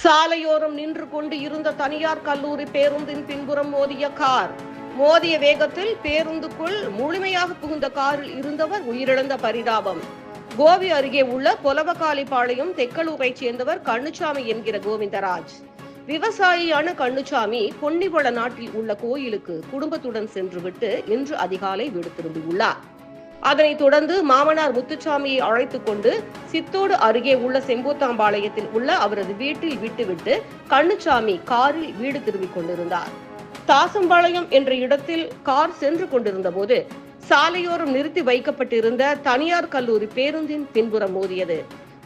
சாலையோரம் நின்று கொண்டு இருந்த தனியார் கல்லூரி பேருந்தின் பின்புறம் மோதிய கார். மோதிய வேகத்தில் பேருந்துக்குள் முழுமையாக புகுந்த காரில் இருந்தவர் உயிரிழந்த பரிதாபம். கோபி அருகே உள்ள பொலவக்காலிபாளையம் தெக்கலூரைச் சேர்ந்தவர் கண்ணுச்சாமி என்கிற கோவிந்தராஜ். விவசாயியான கண்ணுச்சாமி பொன்னிவள நாட்டில் உள்ள கோயிலுக்கு குடும்பத்துடன் சென்றுவிட்டு இன்று அதிகாலை வீடு திரும்பியுள்ளார். அதனைத் தொடர்ந்து மாமனார் முத்துச்சாமியை அழைத்துக் கொண்டு சித்தோடு அருகே உள்ள செம்போத்தாம்பாளையத்தில் உள்ள அவரது வீட்டில் விட்டுவிட்டு கண்ணுச்சாமி காரில் வீடு திரும்பிக் கொண்டிருந்தார். தாசம்பாளையம் என்ற இடத்தில் கார் சென்று கொண்டிருந்த போது சாலையோரம் நிறுத்தி வைக்கப்பட்டிருந்த தனியார் கல்லூரி பேருந்தின் பின்புறம் மோதியது.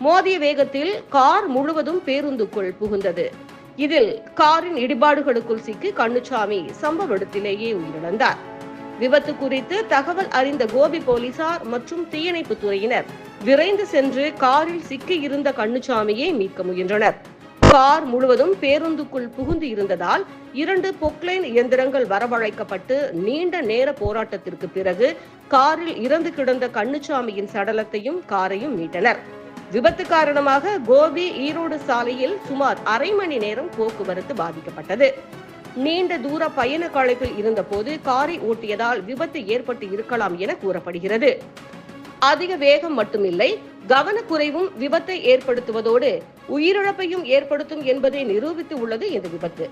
மோதிய வேகத்தில் கார் முழுவதும் பேருந்துக்குள் புகுந்தது. இதில் காரின் இடிபாடுகளுக்குள் சிக்கி கண்ணுச்சாமி சம்பவ இடத்திலேயே உயிரிழந்தார். விபத்து குறித்து தகவல் அறிந்த கோபி போலீசார் மற்றும் தீயணைப்பு துறையினர் விரைந்து சென்று காரில் சிக்கியிருந்த கண்ணுச்சாமியை மீட்க முயன்றனர். கார் முழுவதும் பேருந்துக்குள் புகுந்து இருந்ததால் 2 பொக்லைன் இயந்திரங்கள் வரவழைக்கப்பட்டு நீண்ட நேர போராட்டத்திற்கு பிறகு காரில் இறந்து கிடந்த கண்ணுச்சாமியின் சடலத்தையும் காரையும் மீட்டனர். விபத்து காரணமாக கோபி ஈரோடு சாலையில் சுமார் அரை மணி நேரம் போக்குவரத்து பாதிக்கப்பட்டது. நீண்ட தூர பயண களைப்பில் இருந்தபோது காரை ஓட்டியதால் விபத்து ஏற்பட்டு இருக்கலாம் என கூறப்படுகிறது. அதிக வேகம் மட்டுமில்லை, கவனக்குறைவும் விபத்தை ஏற்படுத்துவதோடு உயிரிழப்பையும் ஏற்படுத்தும் என்பதை நிரூபித்து உள்ளது இந்த விபத்து.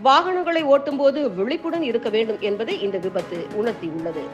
வாகனங்களை ஓட்டும் போது விழிப்புடன் இருக்க வேண்டும் என்பதை இந்த விபத்து உணர்த்தியுள்ளது.